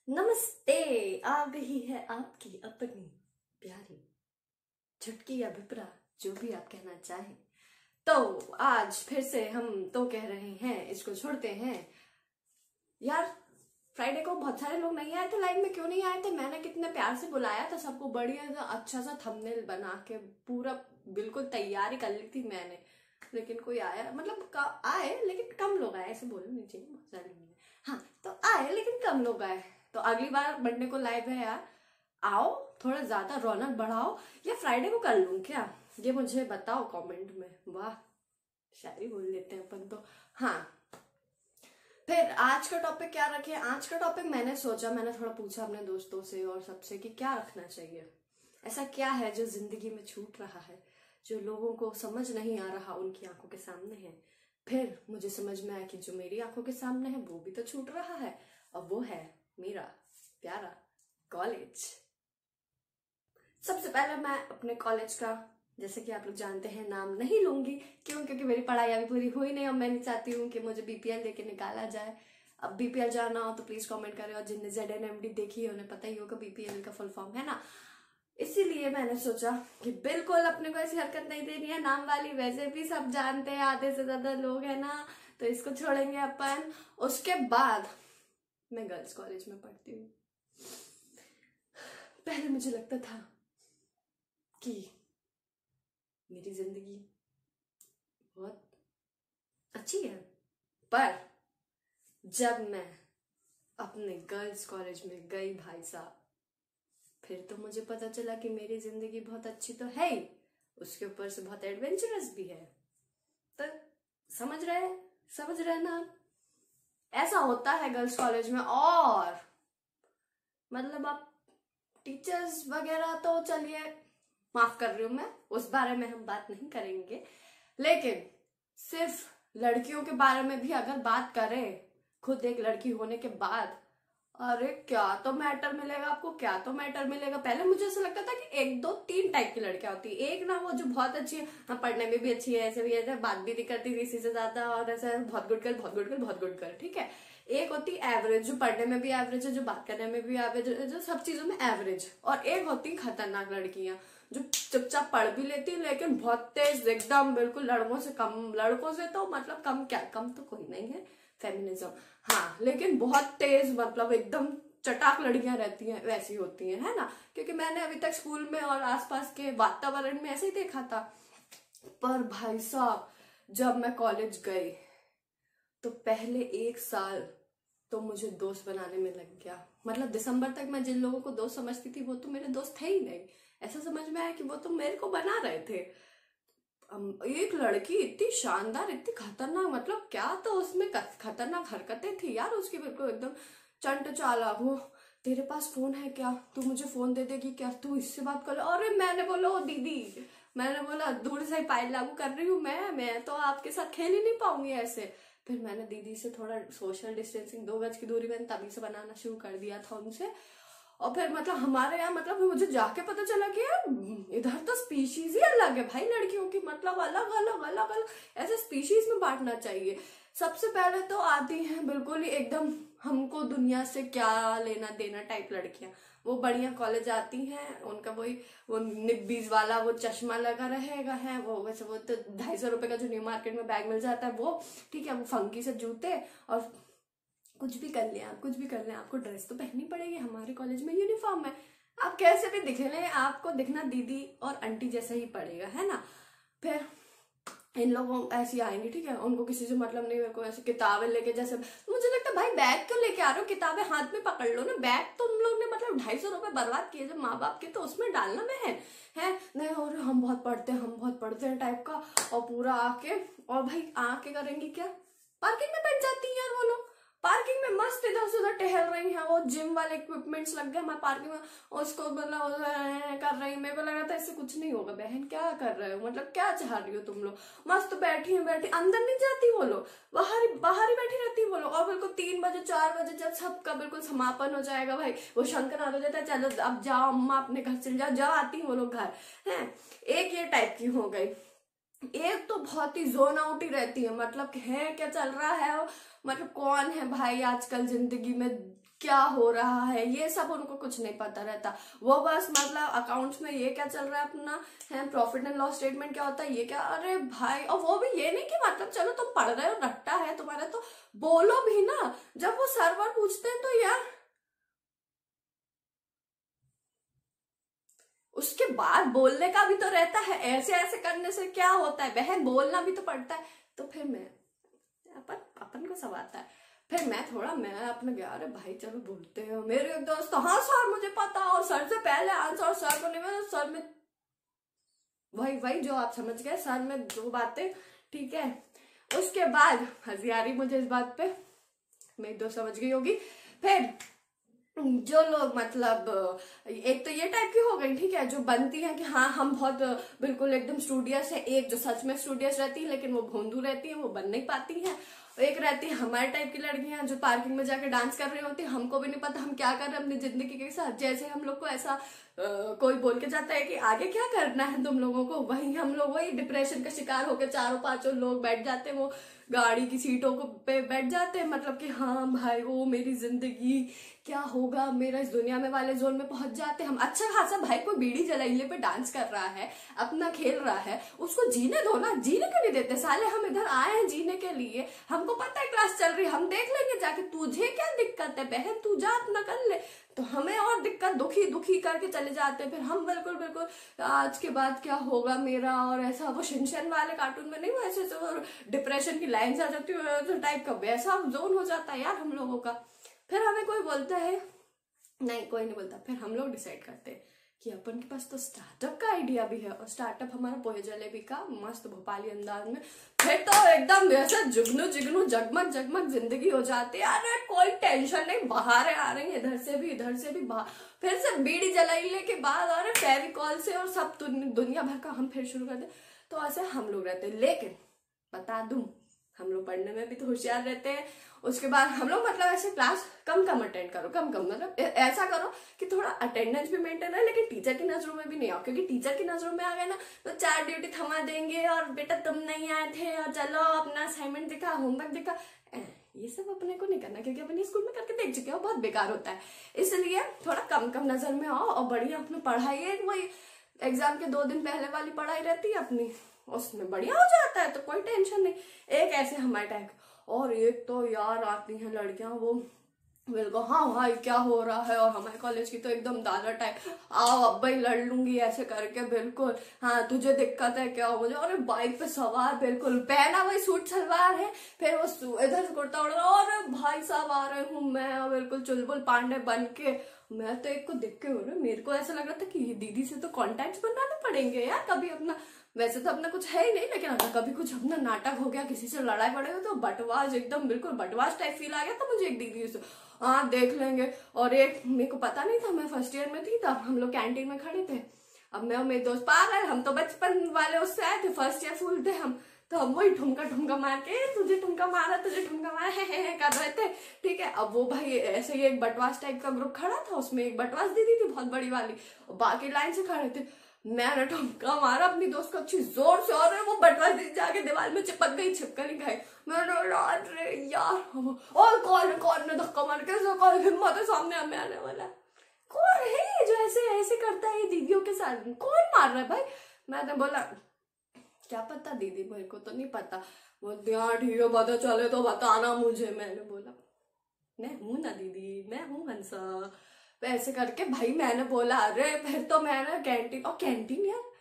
नमस्ते। आ गई है आपकी अपनी प्यारी छुटकी या भिपरा, जो भी आप कहना चाहें। तो आज फिर से हम तो कह रहे हैं, इसको छोड़ते हैं यार। फ्राइडे को बहुत सारे लोग नहीं आए थे लाइव में। क्यों नहीं आए थे? मैंने कितने प्यार से बुलाया था सबको, बढ़िया सा अच्छा सा थंबनेल बना के पूरा बिल्कुल तैयारी कर ली थी मैंने, लेकिन कोई आया मतलब आए लेकिन कम लोग आए, ऐसे बोलना नहीं चाहिए, बहुत सारे नहीं है। हाँ, तो आए लेकिन कम लोग आए। तो अगली बार मंडे को लाइव है यार, आओ, थोड़ा ज्यादा रौनक बढ़ाओ। या फ्राइडे को कर लूं क्या, ये मुझे बताओ कमेंट में। वाह, शायरी बोल लेते हैं अपन तो। हाँ, फिर आज का टॉपिक क्या रखें? आज का टॉपिक मैंने सोचा, मैंने थोड़ा पूछा अपने दोस्तों से और सबसे कि क्या रखना चाहिए। ऐसा क्या है जो जिंदगी में छूट रहा है, जो लोगों को समझ नहीं आ रहा, उनकी आंखों के सामने है। फिर मुझे समझ में आया कि जो मेरी आंखों के सामने है वो भी तो छूट रहा है, और वो है मेरा प्यारा कॉलेज। सबसे पहले मैं अपने कॉलेज का, जैसे कि आप लोग जानते हैं, नाम नहीं लूंगी। क्यों? क्योंकि मेरी पढ़ाई अभी पूरी हुई नहीं और मैं नहीं चाहती हूँ कि मुझे बीपीएल देके निकाला जाए। अब बीपीएल जानना हो तो प्लीज कमेंट करें, और जिनने ZNMD देखी है उन्हें पता ही होगा बीपीएल का फुल फॉर्म है ना। इसीलिए मैंने सोचा कि बिल्कुल अपने को ऐसी हरकत नहीं देनी है नाम वाली, वैसे भी सब जानते हैं, आधे से ज्यादा लोग है ना, तो इसको छोड़ेंगे अपन। उसके बाद मैं गर्ल्स कॉलेज में पढ़ती हूँ। पहले मुझे लगता था कि मेरी जिंदगी बहुत अच्छी है, पर जब मैं अपने गर्ल्स कॉलेज में गई भाई साहब, फिर तो मुझे पता चला कि मेरी जिंदगी बहुत अच्छी तो है ही, उसके ऊपर से बहुत एडवेंचरस भी है। तो समझ रहे ना आप? ऐसा होता है गर्ल्स कॉलेज में। और मतलब आप टीचर्स वगैरह तो चलिए माफ कर रही हूं मैं, उस बारे में हम बात नहीं करेंगे, लेकिन सिर्फ लड़कियों के बारे में भी अगर बात करें, खुद एक लड़की होने के बाद, अरे क्या तो मैटर मिलेगा आपको, क्या तो मैटर मिलेगा। पहले मुझे ऐसा लगता था कि एक दो तीन टाइप की लड़कियां होती है। एक ना वो जो बहुत अच्छी है, हाँ पढ़ने में भी अच्छी है, ऐसे भी ऐसे बात भी नहीं करती किसी से ज्यादा, और ऐसे बहुत गुड गर्ल बहुत गुड गर्ल बहुत गुड गर्ल, ठीक है। एक होती एवरेज, जो पढ़ने में भी एवरेज है, जो बात करने में भी एवरेज, जो सब चीजों में एवरेज। और एक होती खतरनाक लड़कियां, जो चुपचाप पढ़ भी लेती लेकिन बहुत तेज एकदम, बिल्कुल लड़कों से कम, लड़कों से तो मतलब कम, क्या कम तो कोई नहीं है, फेमिनिज्म, हाँ, लेकिन बहुत तेज, मतलब एकदम चटाक लड़कियां रहती हैं, वैसी होती हैं, है ना। क्योंकि मैंने अभी तक स्कूल में और आसपास के वातावरण में ऐसे ही देखा था। पर भाई साहब, जब मैं कॉलेज गई तो पहले एक साल तो मुझे दोस्त बनाने में लग गया। मतलब दिसंबर तक मैं जिन लोगों को दोस्त समझती थी वो तो मेरे दोस्त थे ही नहीं। ऐसा समझ में आया कि वो तो मेरे को बना रहे थे। एक लड़की इतनी शानदार, इतनी खतरनाक, मतलब क्या तो उसमें खतरनाक हरकतें थी यार उसकी, बिल्कुल एकदम चंट चालाक। वो, तेरे पास फोन है क्या, तू मुझे फोन दे देगी क्या, तू इससे बात कर ले। अरे मैंने बोला ओ दीदी, मैंने बोला दूर से ही पायल लागू कर रही हूँ मैं तो आपके साथ खेल ही नहीं पाऊंगी ऐसे। फिर मैंने दीदी से थोड़ा सोशल डिस्टेंसिंग, 2 गज की दूरी मैंने तभी से बनाना शुरू कर दिया था उनसे। और फिर मतलब हमारे यहाँ, मतलब मुझे जाके पता चला कि यार इधर तो स्पीशीज ही अलग है भाई, लड़कियों की मतलब अलग अलग अलग अलग ऐसे स्पीशीज में बांटना चाहिए। सबसे पहले तो आती हैं बिल्कुल ही एकदम हमको दुनिया से क्या लेना देना टाइप लड़कियां। वो बढ़िया कॉलेज आती हैं, उनका वही वो निब्बीज वाला वो चश्मा लगा रहेगा है, वो वैसे वो तो 250 रुपए का जो न्यू मार्केट में बैग मिल जाता है वो, ठीक है, वो फंकी से जूते, और कुछ भी कर लें आप, कुछ भी कर लें, आपको ड्रेस तो पहननी पड़ेगी, हमारे कॉलेज में यूनिफॉर्म है। आप कैसे भी दिख लें, आपको दिखना दीदी और आंटी जैसा ही पड़ेगा, है ना। फिर इन लोगों ऐसी आएंगी, ठीक है, उनको किसी से मतलब नहीं, मेरे को ऐसे किताबें लेके, जैसे मुझे लगता है भाई बैग क्यों लेके आ रहे हो, किताबें हाथ में पकड़ लो ना। बैग तो उन लोग ने मतलब 250 रुपए बर्बाद किए जब माँ बाप के, तो उसमें डालना बहन है नहीं। और हम बहुत पढ़ते हैं टाइप का, और पूरा आके, और भाई आके करेंगी क्या, पार्किंग में बैठ जाती है यार वो लोग। पार्किंग में मस्त इधर से उधर टहल रही हैं, वो जिम वाले इक्विपमेंट्स लग गए मैं पार्किंग में, उसको मतलब कर रही। मेरे को लग रहा था इससे कुछ नहीं होगा। बहन क्या कर रहे हो, मतलब क्या चाह रही हो तुम लोग। मस्त बैठी अंदर नहीं जाती वो लोग, बाहर ही बैठी रहती वो लोग। और बिल्कुल 3 बजे 4 बजे जब सबका बिल्कुल समापन हो जाएगा भाई, वो शंखनाद हो जाता है, चलो अब जाओ अम्मा अपने घर चल जाओ, आती वो लोग घर है। एक ये टाइप की हो गई। एक तो बहुत ही जोन आउट ही रहती है, मतलब कि है क्या चल रहा है, मतलब कौन है भाई आजकल जिंदगी में, क्या हो रहा है, ये सब उनको कुछ नहीं पता रहता। वो बस मतलब अकाउंट्स में ये क्या चल रहा है अपना, है प्रॉफिट एंड लॉस स्टेटमेंट क्या होता है, ये क्या, अरे भाई। और वो भी ये नहीं कि मतलब चलो तुम पढ़ रहे हो, रट्टा है तुम्हारा तो बोलो भी ना। जब वो सर्वर पूछते हैं तो यार उसके बाद बोलने का भी तो रहता है, ऐसे ऐसे करने से क्या होता है बहन, बोलना भी तो पड़ता है। तो फिर मैं अपन अपन को सब आता है, फिर मैं अपने गया, अरे भाई चलो बोलते हैं। मेरे एक दोस्त, हाँ सर मुझे पता, और सर से पहले आंसर, और सर को नहीं मैं सर में वही वही जो आप समझ गए, सर में दो बातें, ठीक है। उसके बाद हंसी आ रही मुझे इस बात पे, मेरी दोस्त समझ गई होगी। फिर जो लोग मतलब एक तो ये टाइप की हो गई, ठीक है, जो बनती है कि हाँ हम बहुत बिल्कुल एकदम स्टूडियस है, एक जो सच में स्टूडियस रहती है लेकिन वो भोंदू रहती है, वो बन नहीं पाती है। एक रहती है हमारे टाइप की लड़कियां जो पार्किंग में जाके डांस कर रही होती है, हमको भी नहीं पता हम क्या कर रहे हैं अपनी जिंदगी के साथ, जैसे हम लोग को ऐसा कोई बोल के जाता है कि आगे क्या करना है तुम लोगों को, वही हम लोग वही डिप्रेशन का शिकार होकर चारों पांचों लोग बैठ जाते हैं, वो गाड़ी की सीटों को पे बैठ जाते हैं, मतलब कि हाँ भाई वो मेरी जिंदगी क्या होगा मेरा इस दुनिया में वाले जोन में पहुंच जाते हैं हम। अच्छा खासा भाई कोई बीड़ी जलाइले पे डांस कर रहा है, अपना खेल रहा है, उसको जीने दो ना, जीने क्यों नहीं देते साले, हम इधर आए हैं जीने के लिए, हमको पता है क्लास चल रही है, हम देख लेंगे जाके, तुझे क्या दिक्कत है बहन, तू जा अपना कर ले। तो हमें और दिक्कत, दुखी दुखी करके चले जाते हैं, फिर हम बिल्कुल बिल्कुल आज के बाद क्या होगा मेरा, और ऐसा वो शिनचैन वाले कार्टून में नहीं, वो ऐसे डिप्रेशन की लाइन्स आ जाती है टाइप का, वैसा जोन हो जाता है यार हम लोगों का। फिर हमें कोई बोलता है, नहीं कोई नहीं बोलता, फिर हम लोग डिसाइड करते हैं कि अपन के पास तो स्टार्टअप का आइडिया भी है, और स्टार्टअप हमारा पोहे जलेबी का मस्त भोपाली अंदाज में, फिर तो एकदम वैसे जुगनू जिगनू जगमग जगमग जिंदगी हो जाती है, अरे कोई टेंशन नहीं, बाहर आ रही है इधर से भी इधर से भी बाहर, फिर से बीड़ी जलाइले के बाद अरे फेविकॉल से और सब दुनिया भर का हम फिर शुरू करते। तो ऐसे हम लोग रहते हैं, लेकिन बता दूं हम लोग पढ़ने में भी तो होशियार रहते हैं। उसके बाद हम लोग मतलब ऐसे क्लास कम कम अटेंड करो, कम कम मतलब ऐसा करो कि थोड़ा अटेंडेंस भी मेंटेन है, लेकिन टीचर की नजरों में भी नहीं आओ, क्योंकि टीचर की नजरों में आ गए ना तो 4 ड्यूटी थमा देंगे, और बेटा तुम नहीं आए थे और चलो अपना असाइनमेंट दिखा, होमवर्क दिखा, ये सब अपने को नहीं करना, क्योंकि अपने स्कूल में करके देख चुके हो, बहुत बेकार होता है। इसलिए थोड़ा कम कम नजर में आओ, और बढ़िया अपनी पढ़ाई है, वही एग्जाम के 2 दिन पहले वाली पढ़ाई रहती है अपनी, उसमें बढ़िया हो जाता है, तो कोई टेंशन नहीं। एक ऐसे हमारे टाइप, और एक तो यार आती हैं लड़कियां, वो बिल्कुल हाँ भाई क्या हो रहा है, और हमारे कॉलेज की तो एकदम दादा टाइप, आओ अब भाई लड़ लूंगी ऐसे करके, बिल्कुल हाँ तुझे दिक्कत है क्या, मुझे अरे बाइक पे सवार, बिल्कुल पहना वही सूट सलवार है, फिर वो इधर से कुर्ता उड़ा, और भाई साहब आ रहे हूँ मैं बिल्कुल चुलबुल पांडे बन के। मैं तो एक को देख के हो रहा, मेरे को ऐसा लग रहा था कि दीदी से तो कॉन्टेक्ट बनाने पड़ेंगे यार कभी अपना, वैसे तो अपना कुछ है ही नहीं, लेकिन अगर कभी कुछ अपना नाटक हो गया, किसी से लड़ाई पड़े हो, तो बटवास एकदम बिल्कुल बटवास टाइप फील आ गया था मुझे एक दीदी से, हाँ देख लेंगे। और एक मेरे को पता नहीं था, मैं फर्स्ट ईयर में थी तब, हम लोग कैंटीन में खड़े थे, अब मैं और मेरे दोस्त पागल, हम तो बचपन वाले उससे आए थे, फर्स्ट ईयर फूल थे हम, तो हम वही ठुमका ठुमका मार के तुझे ठुमका मारा तुझे ठुमका मारा है कर रहे थे, ठीक है। अब वो भाई ऐसे ही एक बटवास टाइप का ग्रुप खड़ा था, उसमें एक बटवास दीदी थी बहुत बड़ी वाली, और बाकी लाइन से खड़े थे, मैंने ठुमका मारा अपनी दोस्त को अच्छी जोर से, और वो बटवास दीदी जाके दीवार में चिपक गई, छिपकली खाई। मैंने अरे यार, और कौन ने धक्का मार के, कौन हिम्मत है सामने हमें आने वाला, कौन है ये जो ऐसे ऐसे करता है दीदियों के साथ, कौन मार रहा है भाई। मैंने बोला क्या पता दीदी, मेरे को तो नहीं पता। बोलती हाँ ठीक है पता चले तो बताना मुझे। मैंने बोला मैं हूं ना दीदी, मैं हूं हंसा, ऐसे करके भाई मैंने बोला अरे, फिर तो मैंने कैंटीन, और कैंटीन यार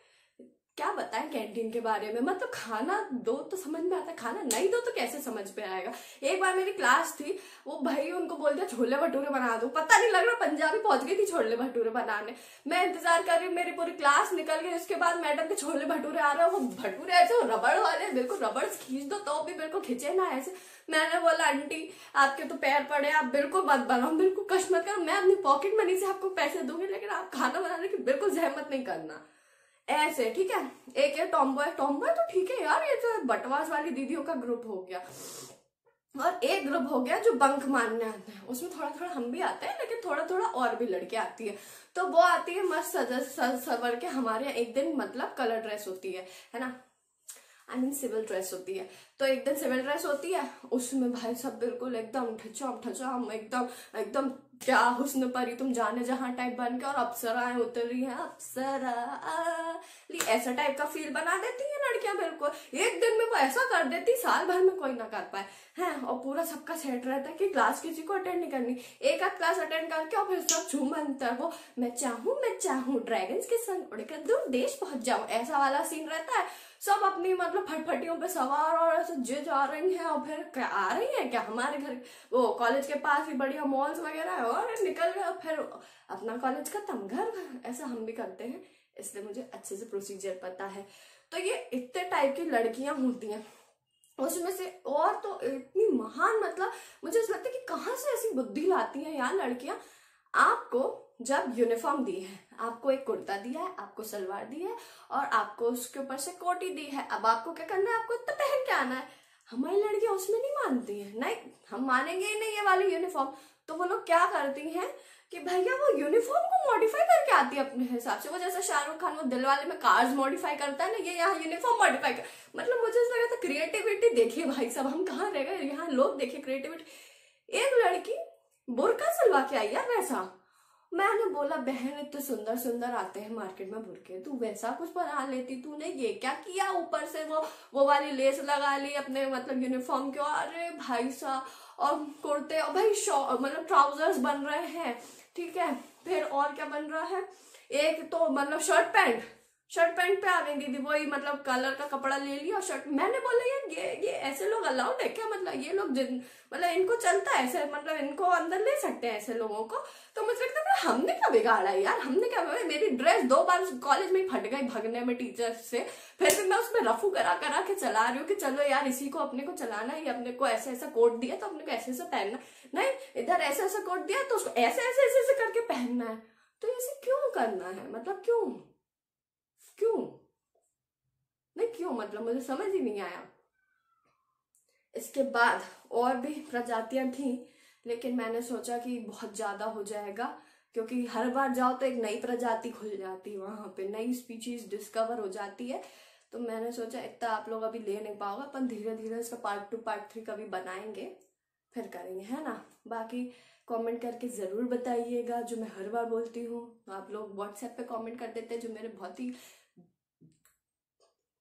क्या बताएं कैंटीन के बारे में, मतलब खाना दो तो समझ में आता है, खाना नहीं दो तो कैसे समझ में आएगा। एक बार मेरी क्लास थी, वो भाई उनको बोल दिया छोले भटूरे बना दो, पता नहीं लग रहा पंजाबी पहुंच गई थी छोले भटूरे बनाने, मैं इंतजार कर रही हूँ, मेरी पूरी क्लास निकल गई, उसके बाद मैडम के छोले भटूरे आ रहे हैं, वो भटूरे ऐसे रबड़ वाले, बिल्कुल रबड़ खींच दो तो भी बिल्कुल खिंचे ना ऐसे। मैंने बोला आंटी आपके तो पैर पड़े, आप बिल्कुल मत बनाओ, बिल्कुल कष्ट मत करो, मैं अपनी पॉकेट मनी से आपको पैसे दूंगी, लेकिन आप खाना बनाने की बिल्कुल जहमत नहीं करना ऐसे, ठीक है। एक ये टॉमबॉय तो ठीक है यार, ये तो बटवास वाली दीदियों का ग्रुप हो गया, और एक ग्रुप हो गया जो बंक मारने आते हैं, उसमें थोड़ा थोड़ा हम भी आते हैं, लेकिन थोड़ा थोड़ा और भी लड़के आती है, तो वो आती है मस्त सज सवर के, हमारे यहाँ एक दिन मतलब कलर ड्रेस होती है ना, आई मीन सिविल ड्रेस होती है। तो एक दिन सिविल ड्रेस होती है, उसमें भाई सब बिल्कुल एकदम ठचम ठचम, एकदम एकदम क्या हुस्न परी तुम जाने जहां टाइप बन के, और अप्सराएं उतर रही हैं, अप्सरा ऐसा टाइप का फील बना देती है लड़कियां बिल्कुल। एक दिन में वो ऐसा कर देती, साल भर में कोई ना कर पाए हैं। और पूरा सबका सेट रहता है कि क्लास किसी को अटेंड नहीं करनी, एक आध क्लास अटेंड करके और फिर सब झूम बनता है वो, मैं चाहूँ ड्रैगन्स के संग उड़कर दूर देश पहुंच जाऊं, ऐसा वाला सीन रहता है। सब अपनी मतलब फटफटियों पे सवार और ऐसे जे जा रही हैं, और फिर क्या आ रही है क्या हमारे घर वो कॉलेज के पास ही बढ़िया मॉल्स वगैरह है, और निकल गए फिर अपना कॉलेज खत्म, घर। ऐसा हम भी करते हैं, इसलिए मुझे अच्छे से प्रोसीजर पता है। तो ये इतने टाइप की लड़कियां होती हैं उसमें से, और तो इतनी महान, मतलब मुझे ऐसा लगता है कि कहाँ से ऐसी बुद्धि लाती हैं यार लड़कियां। आपको जब यूनिफॉर्म दी है, आपको एक कुर्ता दिया है, आपको सलवार दी है, और आपको उसके ऊपर से कोटी दी है, अब आपको क्या करना है, आपको इतना पहन के आना है। हमारी लड़कियां उसमें नहीं मानती हैं, नहीं हम मानेंगे ही नहीं ये वाली यूनिफॉर्म। तो वो लोग क्या करती हैं कि भैया वो यूनिफॉर्म को मॉडिफाई करके आती है अपने हिसाब से। वो जैसे शाहरुख खान वो दिलवाले में कार्स मॉडिफाई करता है ना, ये यहाँ यूनिफॉर्म मॉडिफाई कर, मतलब मुझे ऐसा लगा था क्रिएटिविटी देखिए भाई साहब, हम कहाँ रह गए, यहाँ लोग देखिए क्रिएटिविटी। एक लड़की बुर्का सिलवा के आई यार वैसा। मैंने बोला बहन इतने सुंदर सुंदर आते हैं मार्केट में बुर्के, तू वैसा कुछ बना लेती, तूने ये क्या किया, ऊपर से वो वाली लेस लगा ली अपने मतलब यूनिफॉर्म के, अरे भाई साहब, और कुर्ते, और भाई मतलब ट्राउजर्स बन रहे हैं, ठीक है, फिर और क्या बन रहा है, एक तो मतलब शर्ट पैंट पे आ गई दीदी, वही मतलब कलर का कपड़ा ले लिया और शर्ट। मैंने बोला यार ये ऐसे लोग अलाउड है क्या, मतलब ये लोग मतलब इनको चलता है ऐसे, मतलब इनको अंदर ले सकते हैं ऐसे लोगों को। तो मुझे लगता है हमने क्या बिगाड़ा यार, हमने क्या, मेरी ड्रेस 2 बार कॉलेज में ही फट गई भगने में टीचर से, फिर भी मैं उसमें रफू करा के चला रही हूँ कि चलो यार इसी को अपने को चलाना है, अपने को ऐसा ऐसा कोट दिया तो अपने को ऐसे ऐसा पहनना, नहीं इधर ऐसा ऐसा कोट दिया तो उसको ऐसे ऐसे ऐसे ऐसे करके पहनना है। तो ऐसे क्यों करना है, मतलब क्यों नहीं क्यों, मतलब मुझे समझ ही नहीं आया। इसके बाद और भी प्रजातियां थी, लेकिन मैंने सोचा कि बहुत ज्यादा हो जाएगा, क्योंकि हर बार जाओ तो एक नई प्रजाति खुल जाती है, वहां पे नई स्पीशीज डिस्कवर हो जाती है। तो मैंने सोचा इतना आप लोग अभी ले नहीं पाओगे, अपन धीरे धीरे इसका पार्ट 2 पार्ट 3 कभी बनाएंगे, फिर करेंगे, है ना। बाकी कमेंट करके जरूर बताइएगा, जो मैं हर बार बोलती हूँ। आप लोग व्हाट्सएप पे कमेंट कर देते हैं, जो मेरे बहुत ही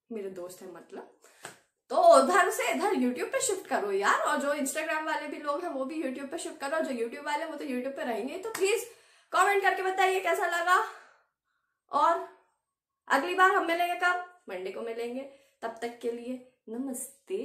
मेरे दोस्त है मतलब, तो उधर से इधर यूट्यूब पे शिफ्ट करो यार। और जो इंस्टाग्राम वाले भी लोग हैं वो भी यूट्यूब पे शिफ्ट करो, जो यूट्यूब वाले वो तो यूट्यूब पे रहेंगे। तो प्लीज कमेंट करके बताइए कैसा लगा, और अगली बार हम मिलेंगे कब, मंडे को मिलेंगे। तब तक के लिए नमस्ते।